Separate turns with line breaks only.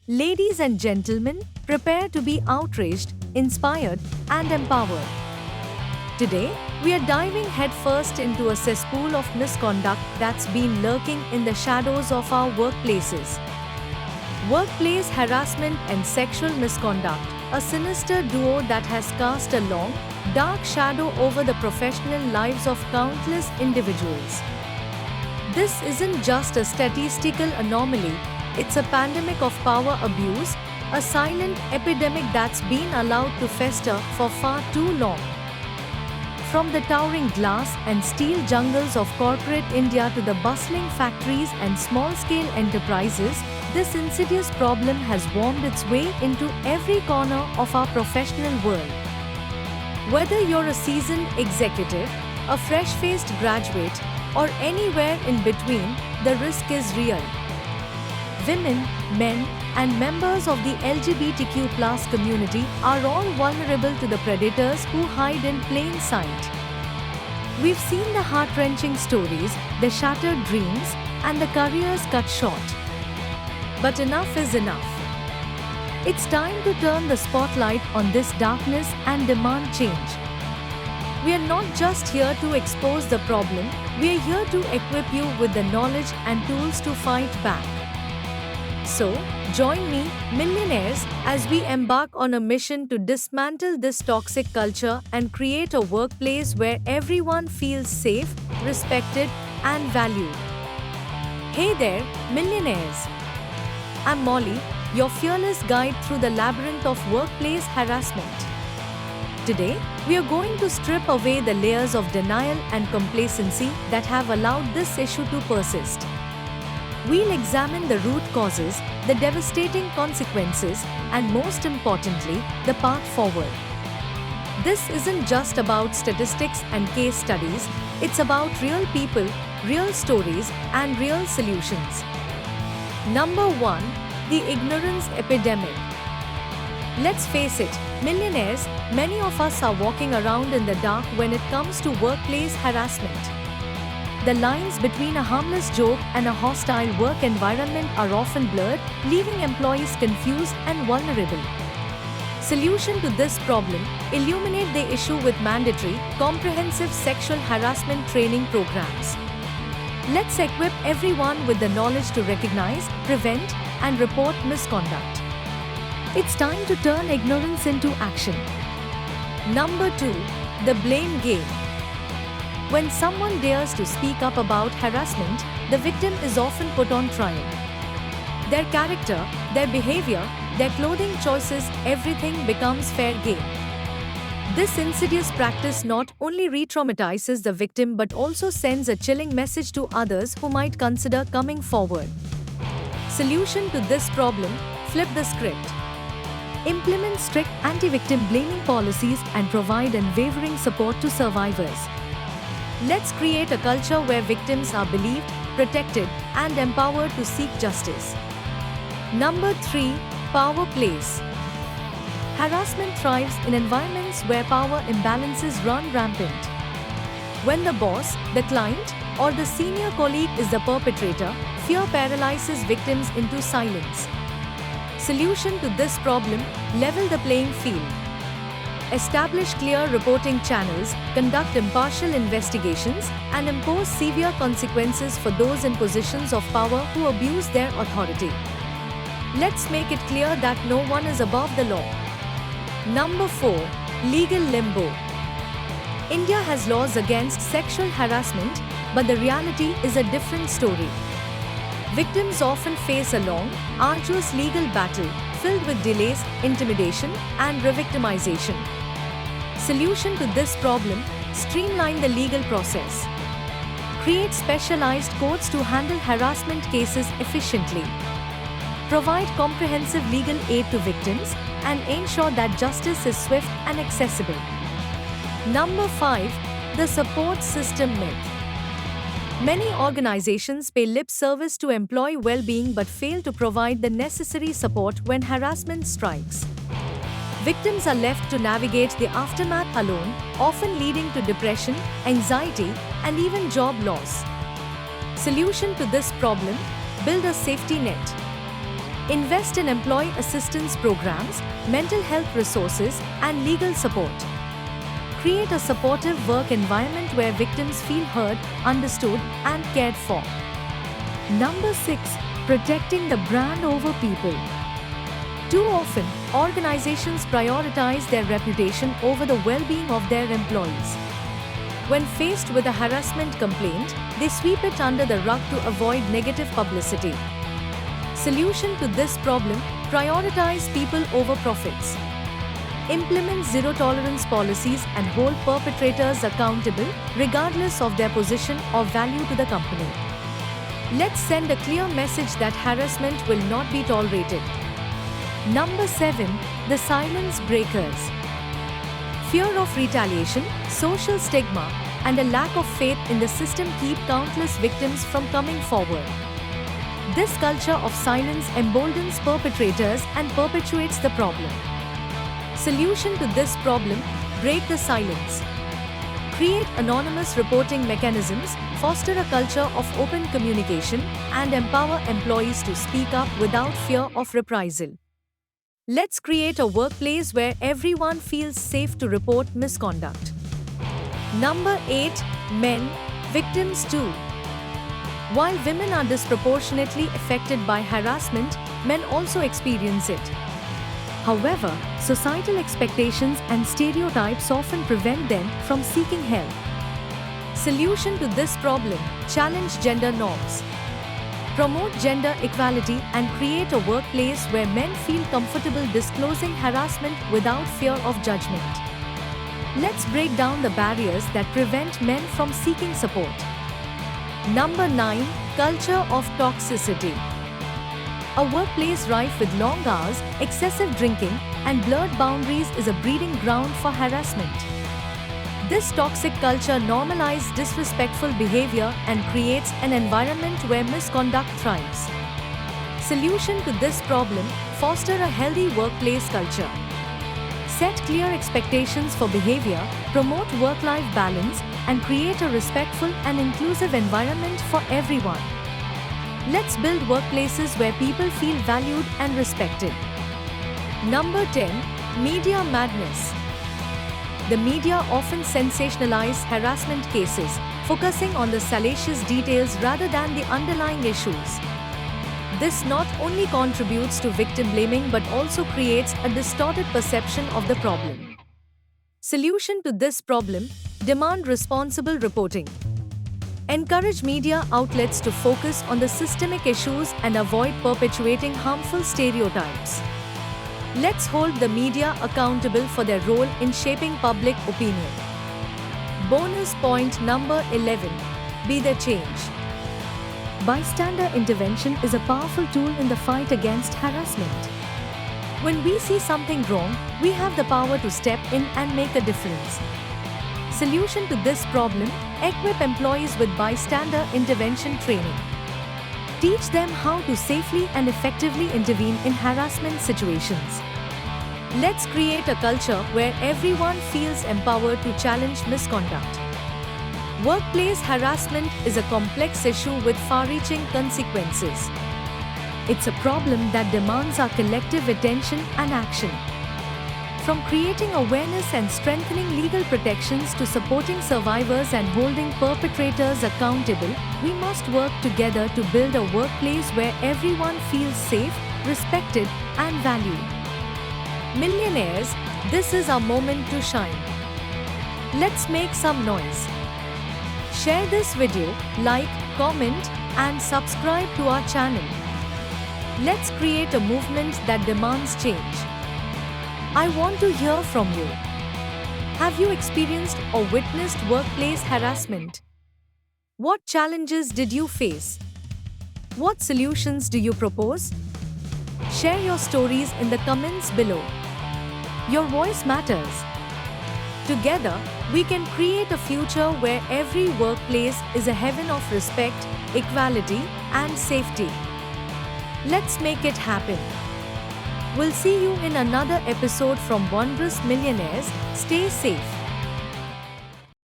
Ladies and gentlemen, prepare to be outraged, inspired, and empowered. Today, we are diving headfirst into a cesspool of misconduct that's been lurking in the shadows of our workplaces. Workplace harassment and sexual misconduct, a sinister duo that has cast a long, dark shadow over the professional lives of countless individuals. This isn't just a statistical anomaly, it's a pandemic of power abuse, a silent epidemic that's been allowed to fester for far too long. From the towering glass and steel jungles of corporate India to the bustling factories and small-scale enterprises, this insidious problem has wormed its way into every corner of our professional world. Whether you're a seasoned executive, a fresh-faced graduate, or anywhere in between, the risk is real. Women, men, and members of the LGBTQ+ community are all vulnerable to the predators who hide in plain sight. We've seen the heart-wrenching stories, the shattered dreams, and the careers cut short. But enough is enough. It's time to turn the spotlight on this darkness and demand change. We are not just here to expose the problem, we are here to equip you with the knowledge and tools to fight back. So, join me, millionaires, as we embark on a mission to dismantle this toxic culture and create a workplace where everyone feels safe, respected, and valued. Hey there, millionaires! I'm Molly, your fearless guide through the labyrinth of workplace harassment. Today, we are going to strip away the layers of denial and complacency that have allowed this issue to persist. We'll examine the root causes, the devastating consequences, and most importantly, the path forward. This isn't just about statistics and case studies, it's about real people, real stories, and real solutions. Number 1. The ignorance epidemic. Let's face it, millionaires, many of us are walking around in the dark when it comes to workplace harassment. The lines between a harmless joke and a hostile work environment are often blurred, leaving employees confused and vulnerable. Solution to this problem: illuminate the issue with mandatory, comprehensive sexual harassment training programs. Let's equip everyone with the knowledge to recognize, prevent, and report misconduct. It's time to turn ignorance into action. Number 2. The blame game. When someone dares to speak up about harassment, the victim is often put on trial. Their character, their behavior, their clothing choices, everything becomes fair game. This insidious practice not only re-traumatizes the victim but also sends a chilling message to others who might consider coming forward. Solution to this problem: flip the script. Implement strict anti-victim blaming policies and provide unwavering support to survivors. Let's create a culture where victims are believed, protected, and empowered to seek justice. Number 3. Power plays. Harassment thrives in environments where power imbalances run rampant. When the boss, the client, or the senior colleague is the perpetrator, fear paralyzes victims into silence. Solution to this problem: level the playing field. Establish clear reporting channels, conduct impartial investigations, and impose severe consequences for those in positions of power who abuse their authority. Let's make it clear that no one is above the law. Number 4. Legal limbo. India has laws against sexual harassment, but the reality is a different story. Victims often face a long, arduous legal battle filled with delays, intimidation, and re-victimization. Solution to this problem: streamline the legal process. Create specialized courts to handle harassment cases efficiently. Provide comprehensive legal aid to victims and ensure that justice is swift and accessible. Number 5. The support system myth. Many organizations pay lip service to employee well-being but fail to provide the necessary support when harassment strikes. Victims are left to navigate the aftermath alone, often leading to depression, anxiety, and even job loss. Solution to this problem: build a safety net. Invest in employee assistance programs, mental health resources, and legal support. Create a supportive work environment where victims feel heard, understood, and cared for. Number 6. Protecting the brand over people. Too often, organizations prioritize their reputation over the well-being of their employees. When faced with a harassment complaint, they sweep it under the rug to avoid negative publicity. Solution to this problem: prioritize people over profits. Implement zero-tolerance policies and hold perpetrators accountable, regardless of their position or value to the company. Let's send a clear message that harassment will not be tolerated. Number 7. The silence breakers. Fear of retaliation, social stigma, and a lack of faith in the system keep countless victims from coming forward. This culture of silence emboldens perpetrators and perpetuates the problem. Solution to this problem: break the silence. Create anonymous reporting mechanisms, foster a culture of open communication, and empower employees to speak up without fear of reprisal. Let's create a workplace where everyone feels safe to report misconduct. Number 8. Men, victims too. While women are disproportionately affected by harassment, men also experience it. However, societal expectations and stereotypes often prevent them from seeking help. Solution to this problem: challenge gender norms. Promote gender equality and create a workplace where men feel comfortable disclosing harassment without fear of judgment. Let's break down the barriers that prevent men from seeking support. Number 9. Culture of toxicity. A workplace rife with long hours, excessive drinking, and blurred boundaries is a breeding ground for harassment. This toxic culture normalizes disrespectful behavior and creates an environment where misconduct thrives. Solution to this problem: foster a healthy workplace culture. Set clear expectations for behavior, promote work-life balance, and create a respectful and inclusive environment for everyone. Let's build workplaces where people feel valued and respected. Number 10. Media madness. The media often sensationalize harassment cases, focusing on the salacious details rather than the underlying issues. This not only contributes to victim blaming but also creates a distorted perception of the problem. Solution to this problem: demand responsible reporting. Encourage media outlets to focus on the systemic issues and avoid perpetuating harmful stereotypes. Let's hold the media accountable for their role in shaping public opinion. Bonus point number 11. Be the change. Bystander intervention is a powerful tool in the fight against harassment. When we see something wrong, we have the power to step in and make a difference. Solution to this problem: equip employees with bystander intervention training. Teach them how to safely and effectively intervene in harassment situations. Let's create a culture where everyone feels empowered to challenge misconduct. Workplace harassment is a complex issue with far-reaching consequences. It's a problem that demands our collective attention and action. From creating awareness and strengthening legal protections to supporting survivors and holding perpetrators accountable, we must work together to build a workplace where everyone feels safe, respected, and valued. Millionaires, this is our moment to shine. Let's make some noise. Share this video, like, comment, and subscribe to our channel. Let's create a movement that demands change. I want to hear from you. Have you experienced or witnessed workplace harassment? What challenges did you face? What solutions do you propose? Share your stories in the comments below. Your voice matters. Together, we can create a future where every workplace is a heaven of respect, equality, and safety. Let's make it happen. We'll see you in another episode from Wondrous Millionaires. Stay safe.